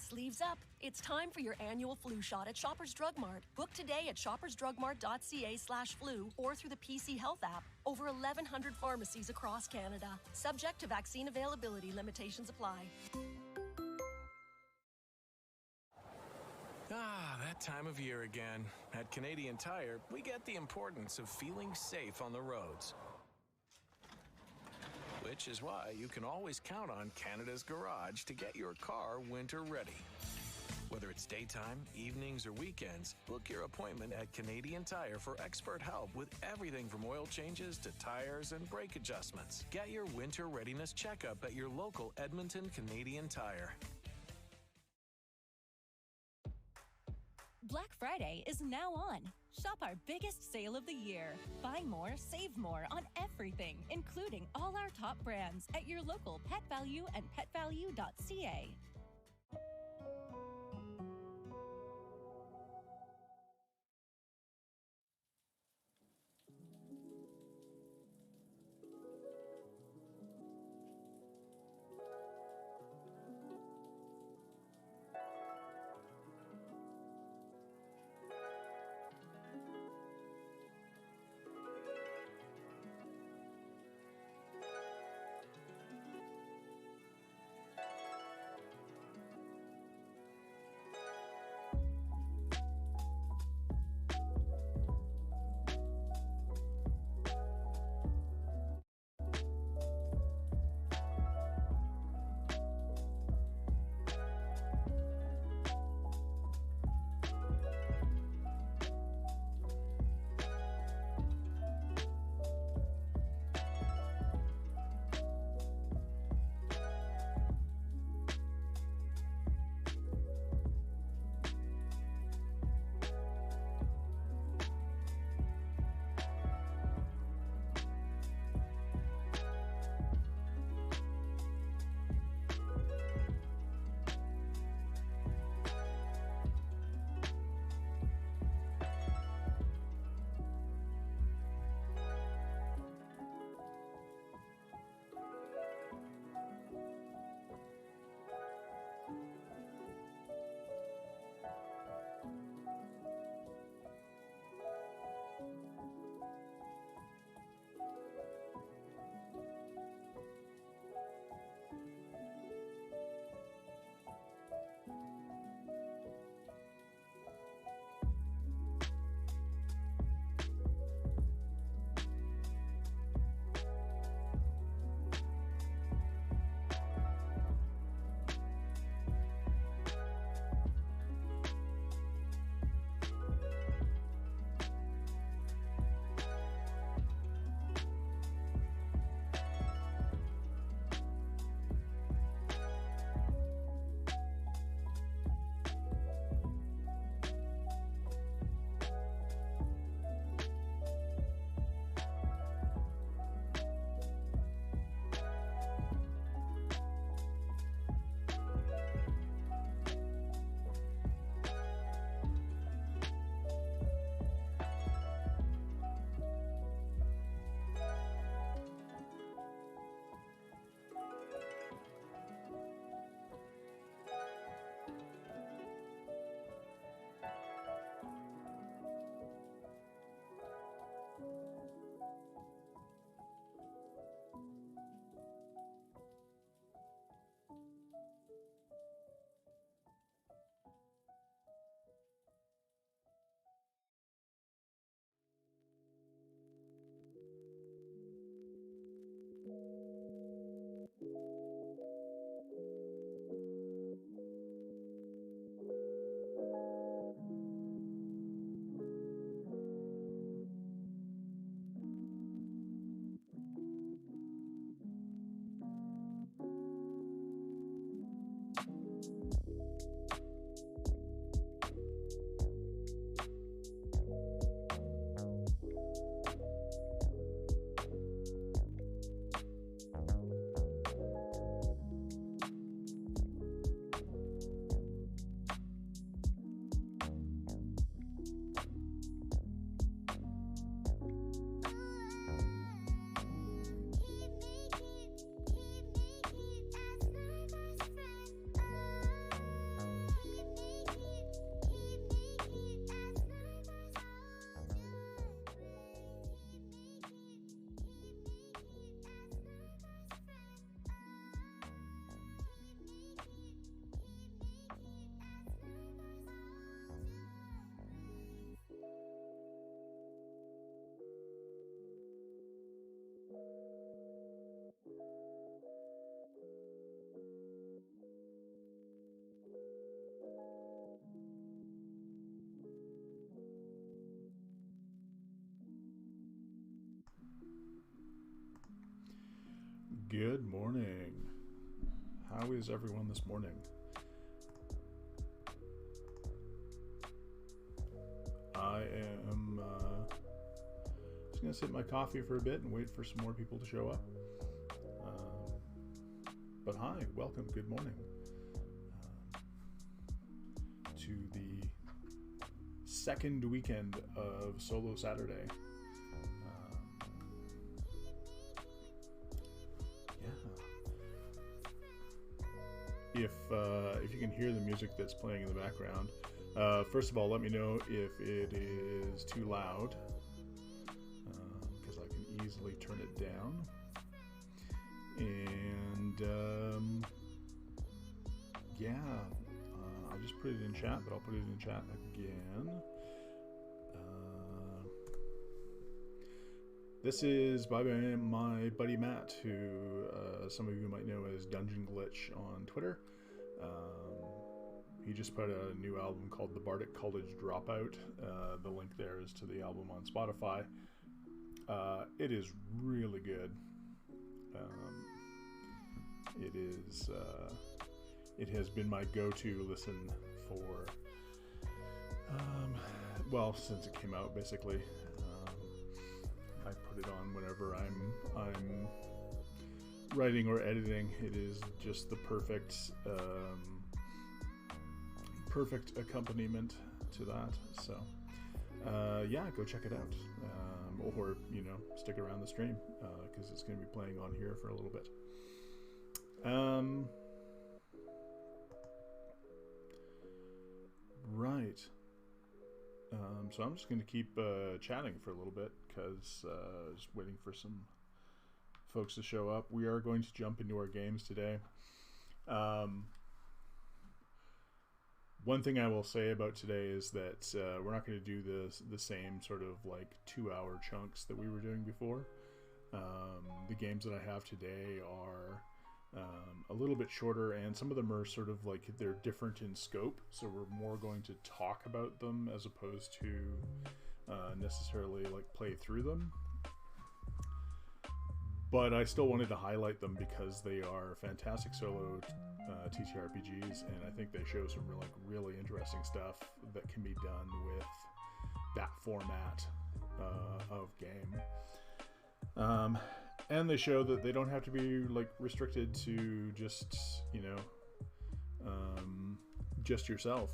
Sleeves up. It's time for your annual flu shot at Shoppers Drug Mart. Book today at shoppersdrugmart.ca/flu or through the PC Health app. Over 1,100 pharmacies across Canada. Subject to vaccine availability, limitations apply. That time of year again. At Canadian Tire, we get the importance of feeling safe on the roads. Which is why you can always count on Canada's Garage to get your car winter ready. Whether it's daytime, evenings, or weekends, book your appointment at Canadian Tire for expert help with everything from oil changes to tires and brake adjustments. Get your winter readiness checkup at your local Edmonton Canadian Tire. Black Friday is now on. Shop our biggest sale of the year. Buy more, save more on everything, including all our top brands at your local Pet Value and petvalue.ca. Good morning. How is everyone this morning? I am just going to sit in my coffee for a bit and wait for some more people to show up. But hi, welcome, good morning to the second weekend of Solo Saturday. If you can hear the music that's playing in the background, first of all, let me know if it is too loud, because I can easily turn it down. And I just put it in chat, but I'll put it in chat again. This is by my buddy Matt, who some of you might know as Dungeon Glitch on Twitter. He just put a new album called The Bardic College Dropout. The link there is to the album on Spotify. It is really good. It has been my go-to listen for since it came out, basically. I put it on whenever I'm writing or editing. It is just the perfect accompaniment to that. So go check it out, or stick around the stream, because it's going to be playing on here for a little bit. Right. So I'm just going to keep chatting for a little bit, because just waiting for some folks to show up. We are going to jump into our games today. One thing I will say about today is that we're not going to do the same sort of like 2-hour chunks that we were doing before. The games that I have today are a little bit shorter, and some of them are sort of like they're different in scope, so we're more going to talk about them as opposed to necessarily like play through them. But I still wanted to highlight them because they are fantastic solo TTRPGs, and I think they show some really interesting stuff that can be done with that format of game. And they show that they don't have to be like restricted to just just yourself.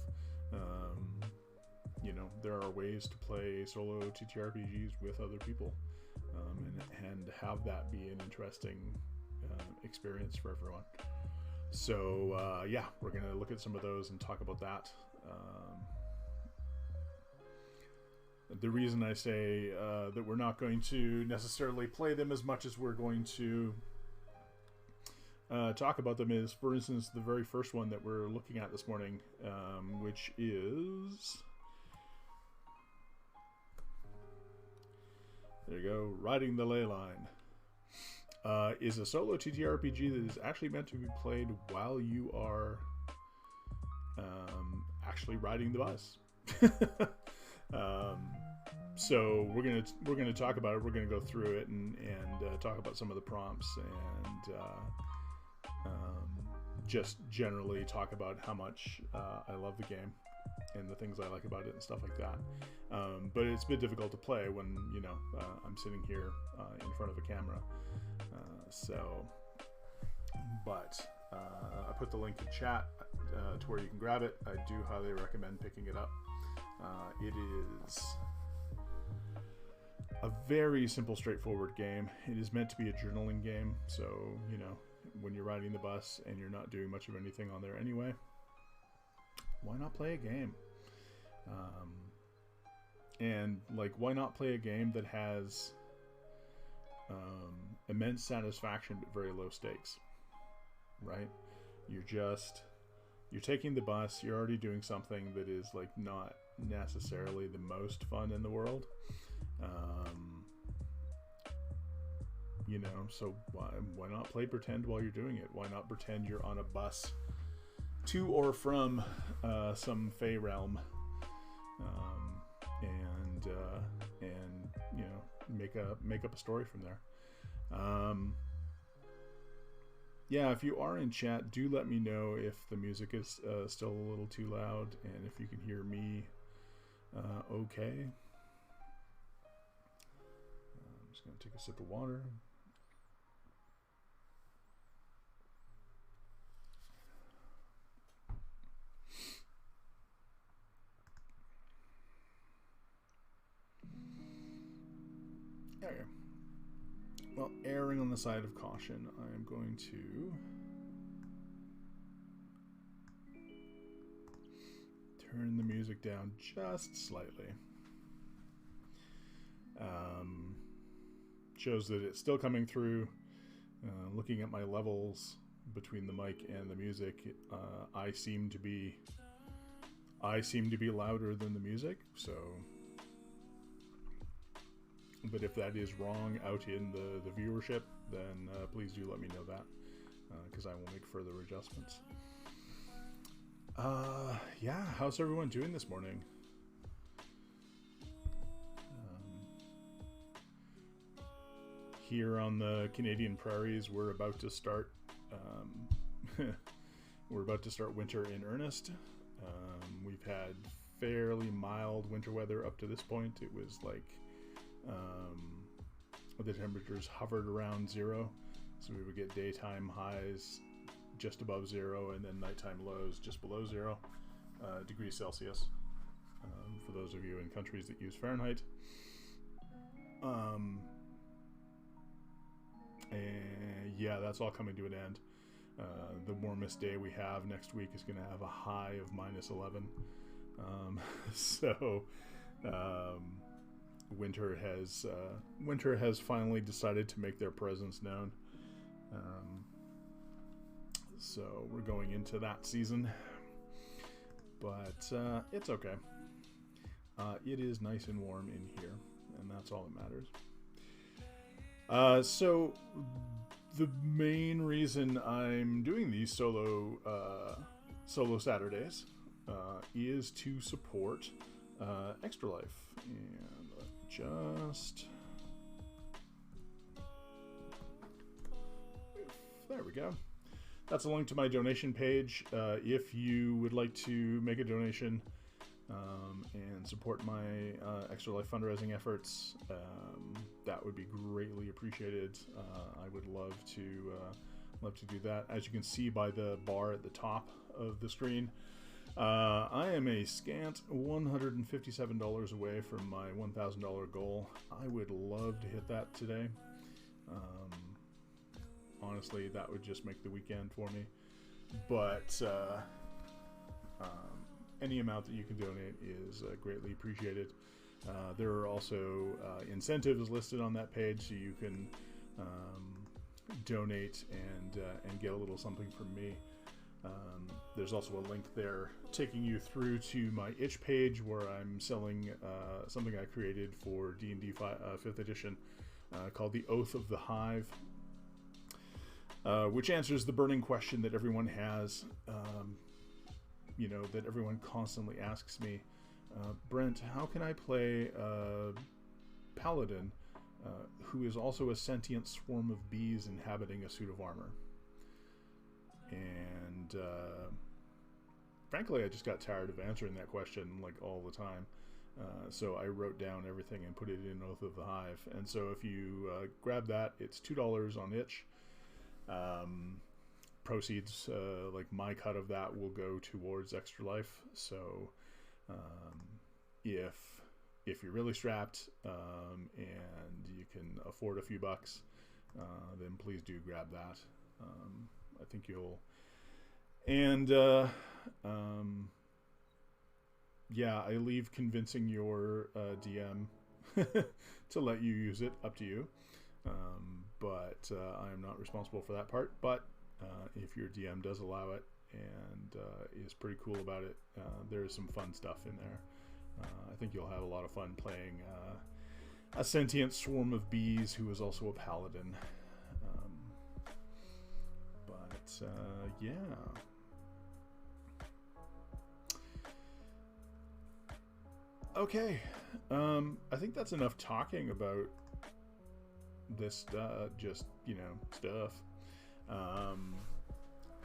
There are ways to play solo TTRPGs with other people, and have that be an interesting experience for everyone. So we're going to look at some of those and talk about that. The reason I say that we're not going to necessarily play them as much as we're going to talk about them is, for instance, the very first one that we're looking at this morning, which is... There you go, Riding the Ley Line. Is a solo TTRPG that is actually meant to be played while you are actually riding the bus. So we're gonna talk about it. We're gonna go through it and talk about some of the prompts, and just generally talk about how much I love the game and the things I like about it and stuff like that. But it's a bit difficult to play when I'm sitting here in front of a camera. I put the link in chat to where you can grab it. I do highly recommend picking it up. It is a very simple, straightforward game. It is meant to be a journaling game, so when you're riding the bus and you're not doing much of anything on there anyway, why not play a game? And why not play a game that has immense satisfaction but very low stakes, right? You're taking the bus, you're already doing something that is not necessarily the most fun in the world. So why not play pretend while you're doing it? Why not pretend you're on a bus to or from some Fey realm, and make up a story from there. Yeah, if you are in chat, do let me know if the music is still a little too loud and if you can hear me okay. I'm just going to take a sip of water. Okay. Well, erring on the side of caution, I am going to turn the music down just slightly. Shows that it's still coming through. Looking at my levels between the mic and the music, I seem to be louder than the music. So, but if that is wrong out in the viewership, then please do let me know that, because I will make further adjustments. Yeah, how's everyone doing this morning? Here on the Canadian prairies, we're about to start. We're about to start winter in earnest. We've had fairly mild winter weather up to this point. It was like the temperatures hovered around 0, so we would get daytime highs just above 0 and then nighttime lows just below 0 degrees Celsius, for those of you in countries that use Fahrenheit. And yeah, that's all coming to an end. The warmest day we have next week is going to have a high of -11. So winter has finally decided to make their presence known. So we're going into that season, but it's okay. It is nice and warm in here, and that's all that matters. So the main reason I'm doing these solo Saturdays is to support Extra Life. And just there we go. That's a link to my donation page. If you would like to make a donation and support my Extra Life fundraising efforts, that would be greatly appreciated. I would love to do that. As you can see by the bar at the top of the screen, I am a scant $157 away from my $1,000 goal. I would love to hit that today. Honestly, that would just make the weekend for me. But any amount that you can donate is greatly appreciated. There are also incentives listed on that page, so you can donate and get a little something from me. There's also a link there taking you through to my itch page, where I'm selling something I created for D&D 5th edition called the Oath of the Hive, which answers the burning question that everyone has, that everyone constantly asks me. Brent, how can I play a paladin who is also a sentient swarm of bees inhabiting a suit of armor? And frankly, I just got tired of answering that question like all the time. So I wrote down everything and put it in Oath of the Hive. And so if you grab that, it's $2 on itch. Proceeds, like my cut of that, will go towards Extra Life. So if you're really strapped and you can afford a few bucks, then please do grab that. I think you'll. And yeah, I leave convincing your DM to let you use it, up to you. But I am not responsible for that part. But if your DM does allow it and is pretty cool about it, there's some fun stuff in there. I think you'll have a lot of fun playing a sentient swarm of bees who is also a paladin. But yeah. Okay. I think that's enough talking about this, just, stuff. Um,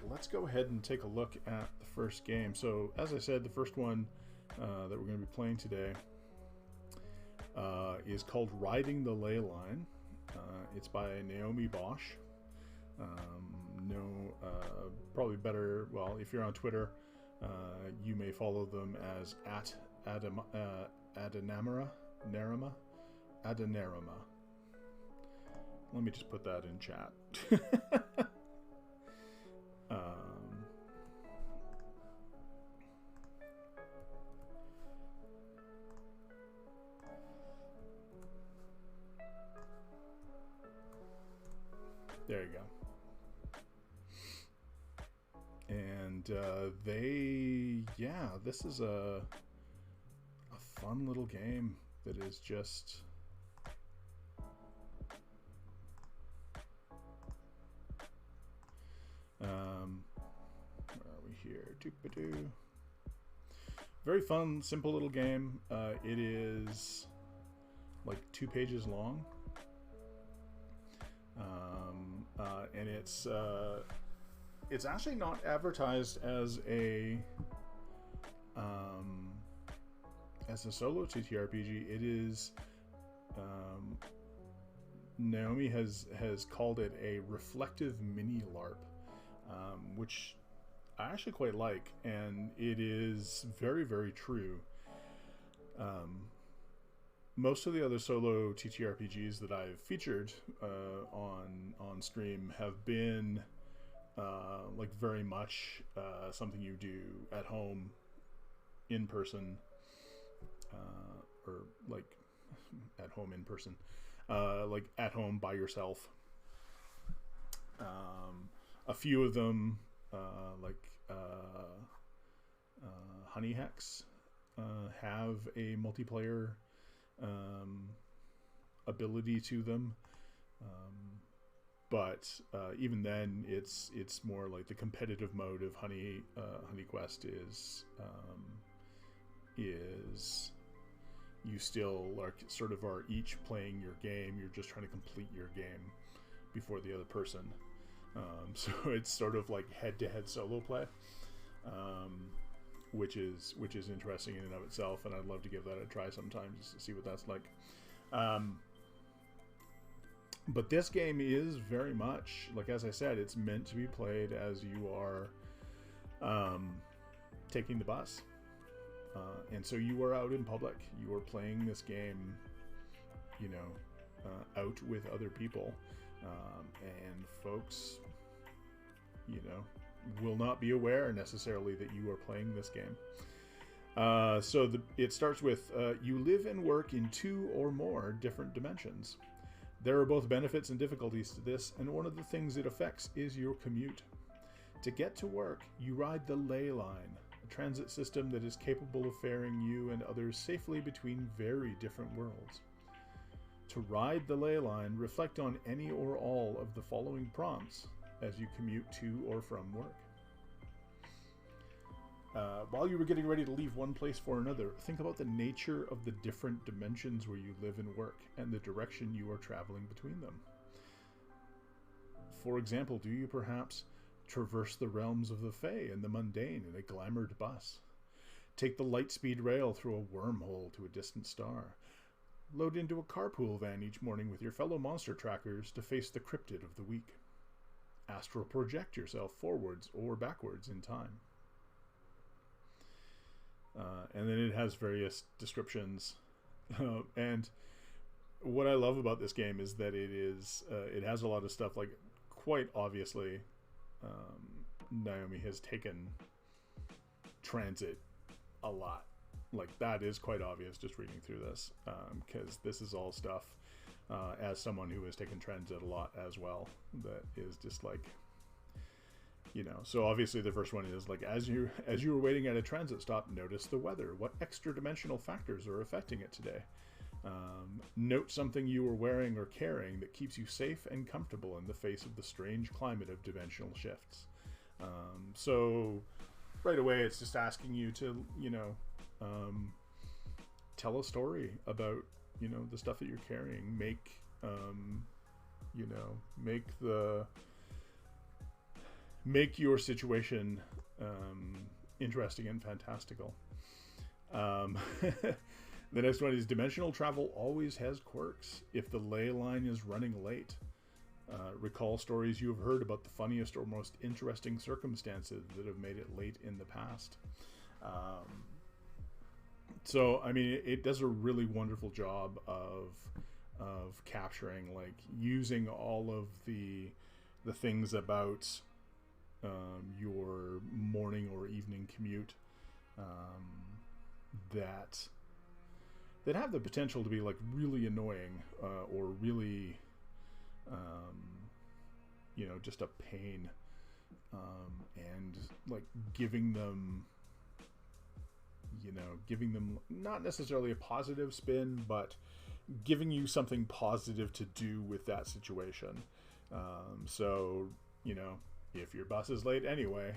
let's go ahead and take a look at the first game. So, as I said, the first one that we're going to be playing today is called Riding the Ley Line. It's by Naomi Bosch. Probably better, well, if you're on Twitter, you may follow them as at Adanamara. Let me just put that in chat. There you go. And this is a fun little game that is just where are we here? Doop-a-doo. Very fun, simple little game. It is like 2 pages long. And it's actually not advertised as a solo TTRPG. It is Naomi has called it a reflective mini LARP, which I actually quite like, and it is very, very true. Most of the other solo TTRPGs that I've featured on stream have been like very much something you do at home, in person, or like at home in person, like at home by yourself. A few of them, like Honey Hex, have a multiplayer ability to them, but even then, it's more like the competitive mode of Honey Quest is you still are each playing your game. You're just trying to complete your game before the other person. So it's sort of like head-to-head solo play, which is interesting in and of itself, and I'd love to give that a try sometime just to see what that's like. But this game is very much, like, as I said, it's meant to be played as you are taking the bus. And so you are out in public. You are playing this game, out with other people. And folks, will not be aware necessarily that you are playing this game. So it starts with, you live and work in 2 or more different dimensions. There are both benefits and difficulties to this, and one of the things it affects is your commute. To get to work, you ride the ley line, a transit system that is capable of ferrying you and others safely between very different worlds. To ride the ley line, reflect on any or all of the following prompts as you commute to or from work. While you were getting ready to leave one place for another, think about the nature of the different dimensions where you live and work and the direction you are traveling between them. For example, do you perhaps traverse the realms of the Fae and the mundane in a glamoured bus? Take the light-speed rail through a wormhole to a distant star? Load into a carpool van each morning with your fellow monster trackers to face the cryptid of the week? Astral project yourself forwards or backwards in time? And then it has various descriptions. And what I love about this game is that it has a lot of stuff, like, quite obviously, Naomi has taken transit a lot. Like, that is quite obvious just reading through this, because this is all stuff, as someone who has taken transit a lot as well, that is just like, so obviously the first one is like, as you were waiting at a transit stop, notice the weather. What extra dimensional factors are affecting it today? Note something you are wearing or carrying that keeps you safe and comfortable in the face of the strange climate of dimensional shifts. So right away, it's just asking you to, tell a story about, the stuff that you're carrying. Make the make your situation interesting and fantastical. The next one is dimensional travel always has quirks. If the ley line is running late, recall stories you have heard about the funniest or most interesting circumstances that have made it late in the past. So, I mean, it does a really wonderful job of capturing, like, using all of the things about your morning or evening commute that have the potential to be, like, really annoying or really, just a pain, and, like, giving them not necessarily a positive spin, but giving you something positive to do with that situation. So, if your bus is late anyway,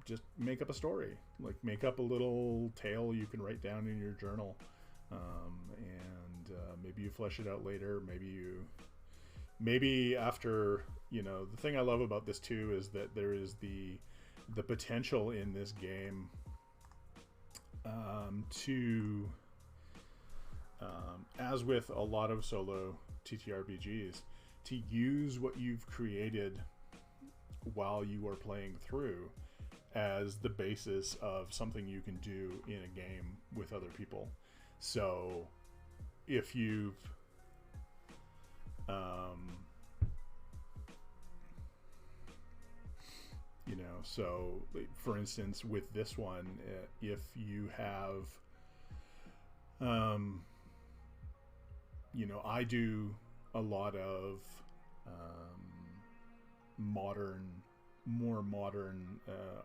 just make up a story. Like, make up a little tale you can write down in your journal. And maybe you flesh it out later. Maybe after, the thing I love about this too is that there is the potential in this game to, as with a lot of solo TTRPGs, to use what you've created while you are playing through as the basis of something you can do in a game with other people. So if you've so for instance with this one, if you have I do a lot of more modern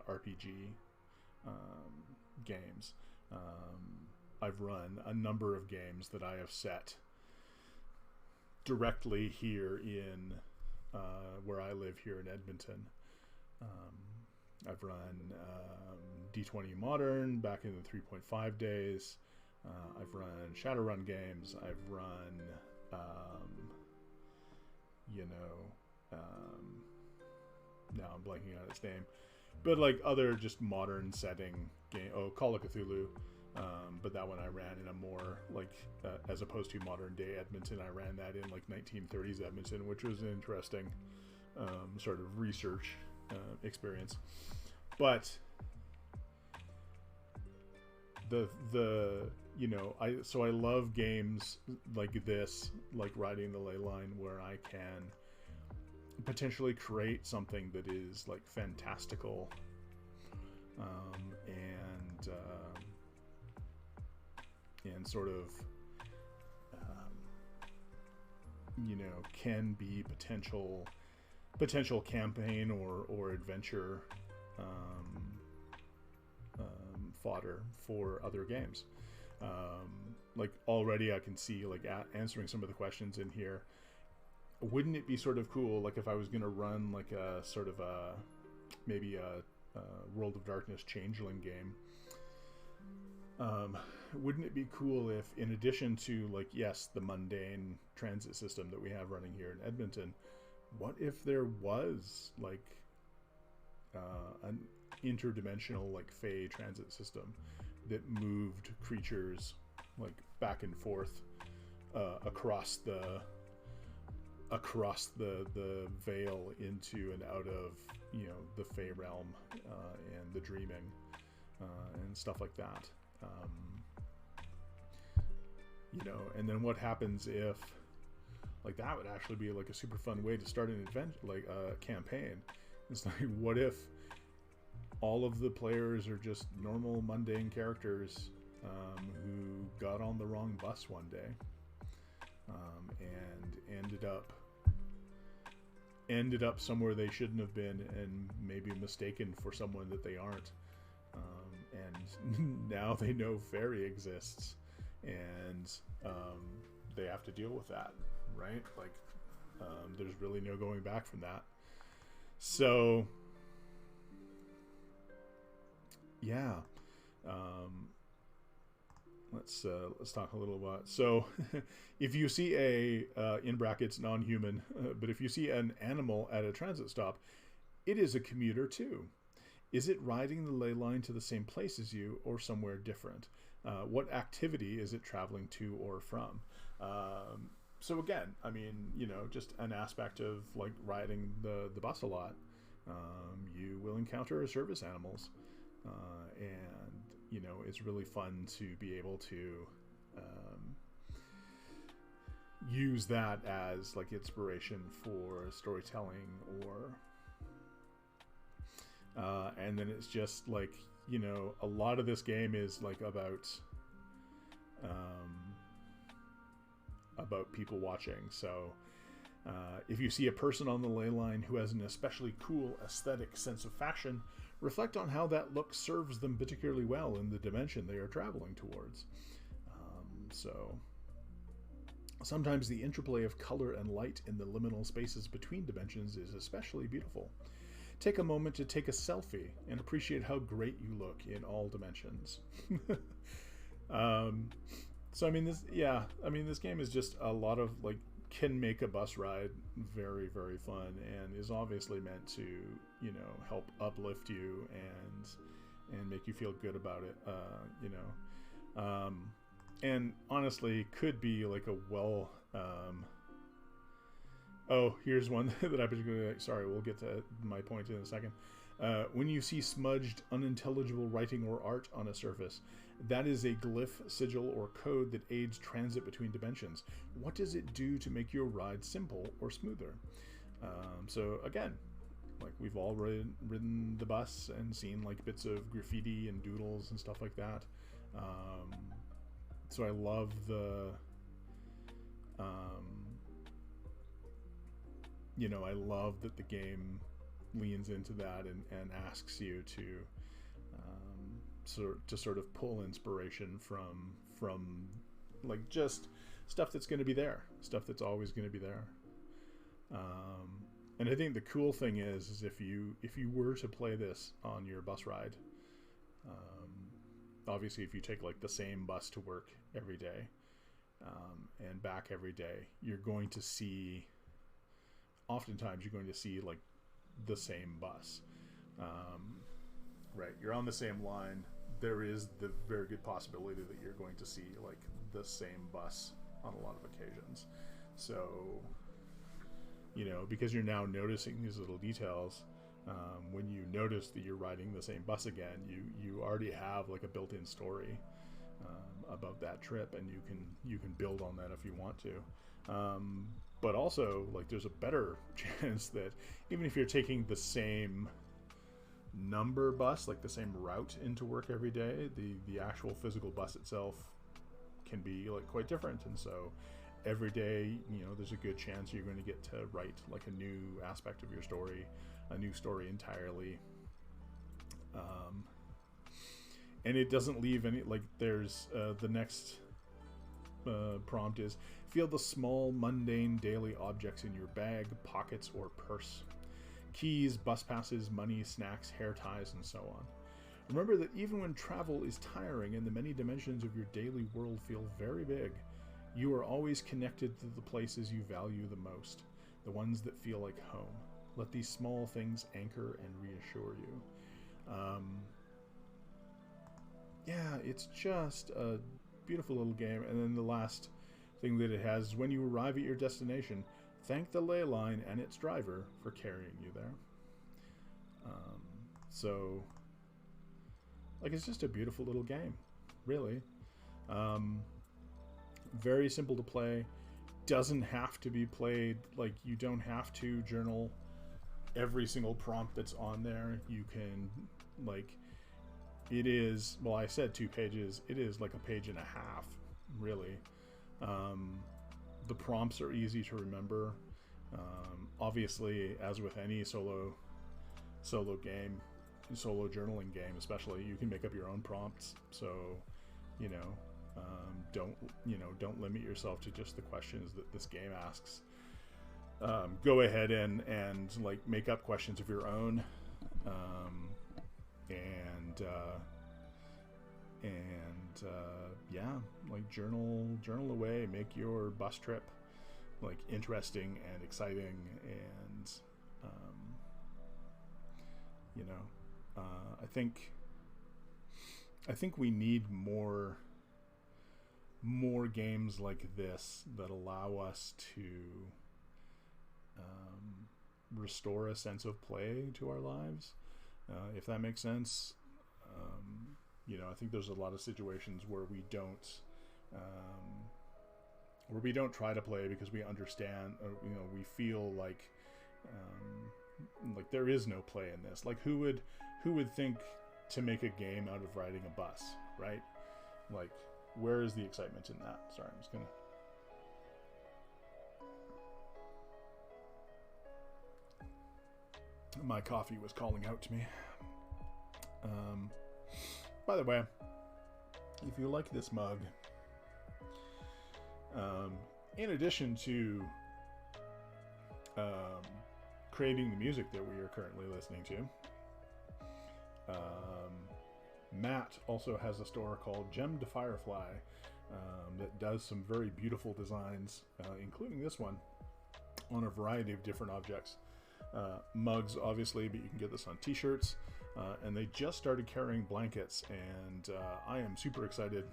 RPG games. I've run a number of games that I have set directly here in where I live here in Edmonton. I've run D20 Modern back in the 3.5 days. I've run Shadowrun games. I've run now I'm blanking on its name, but like other just modern setting game. Call of Cthulhu. But that one I ran in a more like as opposed to modern day Edmonton, I ran that in like 1930s Edmonton, which was an interesting sort of research experience. But I love games like this, like Riding the Ley Line, where I can potentially create something that is like fantastical and sort of can be potential campaign or adventure fodder for other games. Like already I can see like answering some of the questions in here. Wouldn't it be sort of cool, like if I was going to run like a sort of maybe a World of Darkness Changeling game, wouldn't it be cool if, in addition to like, yes, the mundane transit system that we have running here in Edmonton, what if there was like an interdimensional like Fey transit system that moved creatures like back and forth across the veil into and out of the Fey realm and the dreaming and stuff like that. And then what happens if like that would actually be like a super fun way to start an adventure, like a campaign. It's like, what if all of the players are just normal mundane characters who got on the wrong bus one day and ended up somewhere they shouldn't have been and maybe mistaken for someone that they aren't, and now they know fairy exists and they have to deal with that, right? Like there's really no going back from that. So yeah, let's talk a little about. So if you see a in brackets non-human, but if you see an animal at a transit stop, It is a commuter too. Is it riding the ley line to the same place as you or somewhere different? What activity is it traveling to or from? So again, I mean, just an aspect of like riding the bus a lot. You will encounter service animals, and it's really fun to be able to use that as like inspiration for storytelling, or and then it's just like a lot of this game is like about people watching. So if you see a person on the ley line who has an especially cool aesthetic sense of fashion, reflect on how that look serves them particularly well in the dimension they are traveling towards. So sometimes the interplay of color and light in the liminal spaces between dimensions is especially beautiful. Take a moment to take a selfie and appreciate how great you look in all dimensions. So this game is just a lot of like, can make a bus ride very, very fun, and is obviously meant to help uplift you and make you feel good about it. And honestly could be like a here's one that I particularly like. Sorry, we'll get to my point in a second. When you see smudged, unintelligible writing or art on a surface, that is a glyph, sigil, or code that aids transit between dimensions. What does it do to make your ride simple or smoother? So again, like we've all ridden the bus and seen like bits of graffiti and doodles and stuff like that. So I love I love that the game leans into that and asks you to sort of pull inspiration from like just stuff that's going to be there, stuff that's always going to be there. And I think the cool thing is if you were to play this on your bus ride, obviously if you take like the same bus to work every day and back every day, oftentimes you're going to see like the same bus. Right, you're on the same line. There is the very good possibility that you're going to see like the same bus on a lot of occasions. So because you're now noticing these little details, when you notice that you're riding the same bus again, you already have like a built-in story about that trip, and you can build on that if you want to. But also, like, there's a better chance that even if you're taking the same number bus, like the same route into work every day, the actual physical bus itself can be like quite different. And so every day, there's a good chance you're going to get to write like a new aspect of your story, a new story entirely. And it doesn't leave any, like, there's the next prompt is feel the small, mundane daily objects in your bag, pockets, or purse. Keys, bus passes, money, snacks, hair ties, and so on. Remember that even when travel is tiring and the many dimensions of your daily world feel very big, you are always connected to the places you value the most, the ones that feel like home. Let these small things anchor and reassure you. It's just a beautiful little game. And then the last thing that it has is when you arrive at your destination, thank the ley line and its driver for carrying you there. So, like, it's just a beautiful little game, really. Very simple to play. Doesn't have to be played, like, you don't have to journal every single prompt that's on there. You can, like, it is, well, I said 2 pages. It is like a page and a half, really. The prompts are easy to remember. Obviously, as with any solo game, solo journaling game especially, you can make up your own prompts. So, don't limit yourself to just the questions that this game asks. Go ahead and like make up questions of your own, like journal away. Make your bus trip like interesting and exciting, and You know, I think we need more games like this that allow us to restore a sense of play to our lives, if that makes sense. You know, I think there's a lot of situations where we don't try to play because we understand, or, you know, we feel like there is no play in this. Like, who would think to make a game out of riding a bus, right? Like, where is the excitement in that? Sorry, I'm just gonna... My coffee was calling out to me. By the way, if you like this mug, in addition to creating the music that we are currently listening to, Matt also has a store called Gem to Firefly that does some very beautiful designs, including this one, on a variety of different objects. Mugs, obviously, but you can get this on t-shirts, and they just started carrying blankets, and I am super excited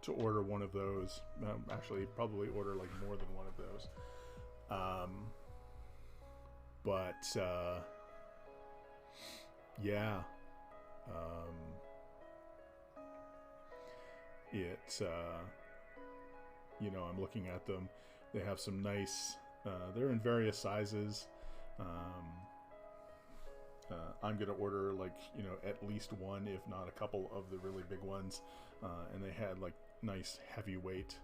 to order one of those. Actually, probably order like more than one of those. Yeah. You know, I'm looking at them. They have some nice, they're in various sizes. I'm going to order, like, you know, at least one, if not a couple of the really big ones. And they had like nice heavyweight,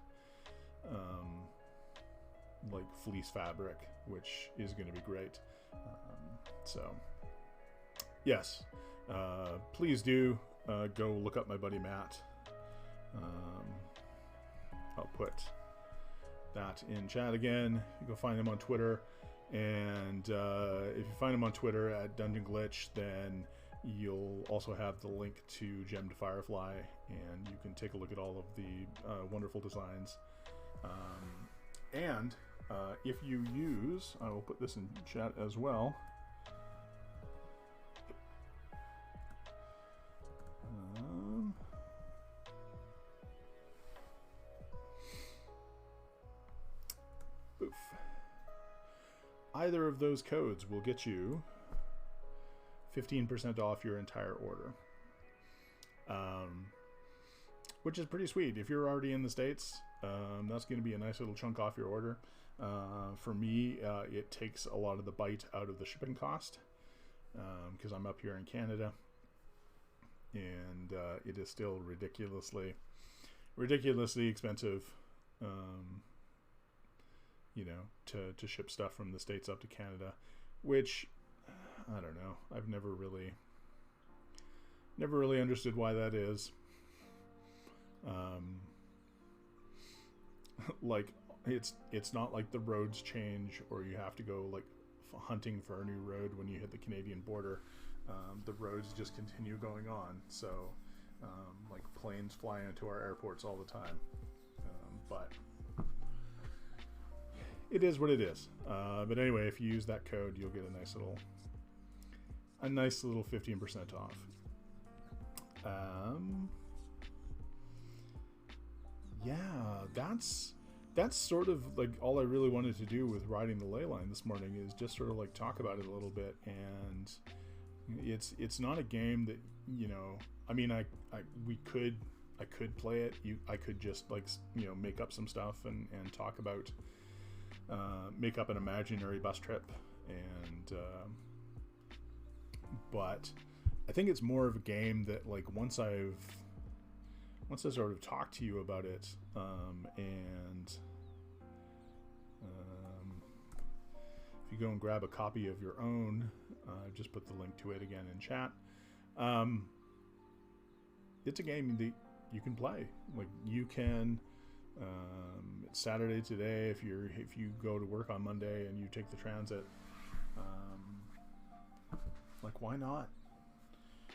like fleece fabric, which is going to be great. So yes, please do go look up my buddy Matt. I'll put that in chat again. You go find him on Twitter, and if you find him on Twitter at Dungeon Glitch, then you'll also have the link to Gem to Firefly, and you can take a look at all of the wonderful designs. And if you use, I will put this in chat as well. Boof. Either of those codes will get you 15% off your entire order, which is pretty sweet. If you're already in the States, that's going to be a nice little chunk off your order. For me, it takes a lot of the bite out of the shipping cost, because I'm up here in Canada, and it is still ridiculously expensive, you know, to ship stuff from the States up to Canada, which I don't know. I've never really understood why that is. Like, it's not like the roads change, or you have to go like hunting for a new road when you hit the Canadian border. The roads just continue going on. So like planes fly into our airports all the time. But it is what it is. But anyway, if you use that code, you'll get a nice little 15% off. Yeah, that's sort of like all I really wanted to do with riding the ley line this morning, is just sort of like talk about it a little bit. And it's not a game that, you know, I mean, I could play it. I could just, like, you know, make up some stuff and talk about, make up an imaginary bus trip, and but I think it's more of a game that, like, once I sort of talk to you about it, and if you go and grab a copy of your own, just put the link to it again in chat. It's a game that you can play. Like, you can. It's Saturday today. If you go to work on Monday and you take the transit, like, why not?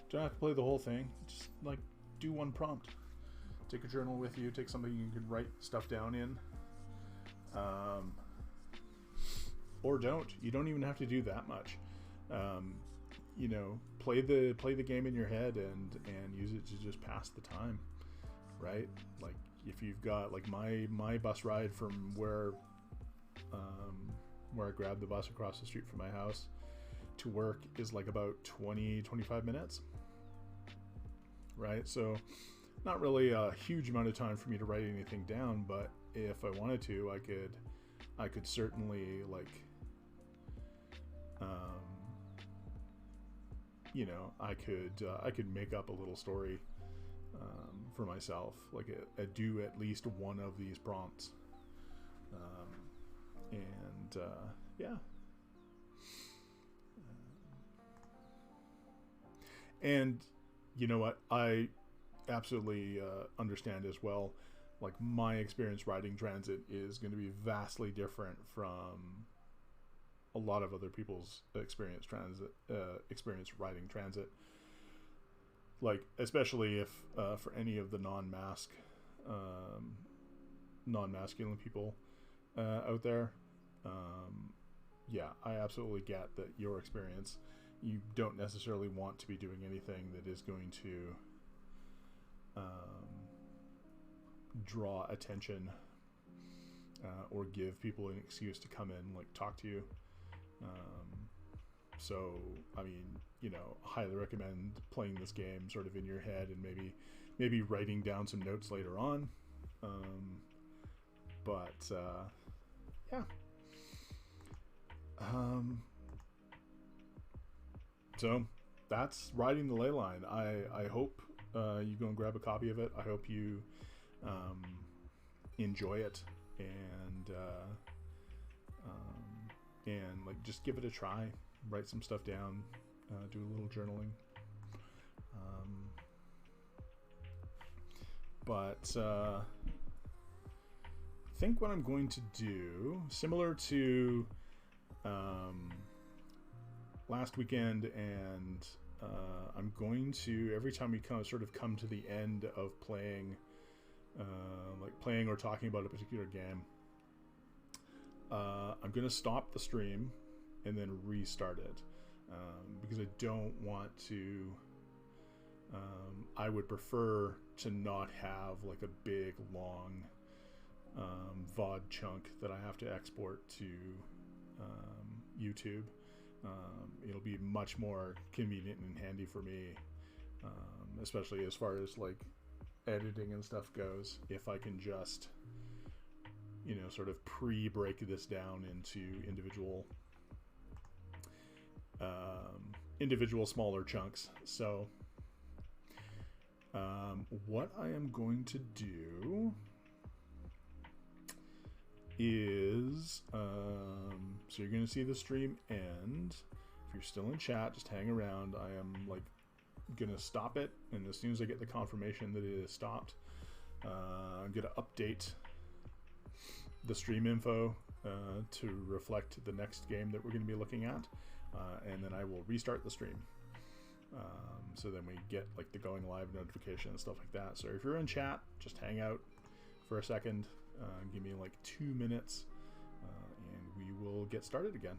Don't have to play the whole thing. Just, like, do one prompt. Take a journal with you. Take something you can write stuff down in. or don't. You don't even have to do that much. You know, play the game in your head and use it to just pass the time, right? Like if you've got like my bus ride from where I grabbed the bus across the street from my house to work is like about 20-25 minutes, right? So not really a huge amount of time for me to write anything down, but if I wanted to, I could certainly like you know, I could make up a little story for myself, like do at least one of these prompts, and yeah. And you know what, I absolutely understand as well, like my experience riding transit is going to be vastly different from a lot of other people's experience riding transit, like especially if for any of the non-masculine people out there. Yeah, I absolutely get that your experience, you don't necessarily want to be doing anything that is going to draw attention or give people an excuse to come in, like talk to you. So I mean, you know, highly recommend playing this game sort of in your head and maybe writing down some notes later on. But yeah. So that's Riding the Ley Line. I hope you go and grab a copy of it. I hope you enjoy it and like just give it a try. Write some stuff down. Do a little journaling. But I think what I'm going to do, similar to last weekend, and I'm going to, every time we come to the end of playing, like playing or talking about a particular game, I'm going to stop the stream and then restart it, because I don't want to, I would prefer to not have like a big long VOD chunk that I have to export to YouTube. It'll be much more convenient and handy for me, especially as far as like editing and stuff goes, if I can just, you know, sort of pre-break this down into individual smaller chunks. So what I am going to do is so you're going to see the stream end. If you're still in chat, just hang around. I am like going to stop it, and as soon as I get the confirmation that it is stopped, I'm going to update the stream info to reflect the next game that we're going to be looking at, and then I will restart the stream. So then we get like the going live notification and stuff like that. So if you're in chat, just hang out for a second, give me like 2 minutes, and we will get started again.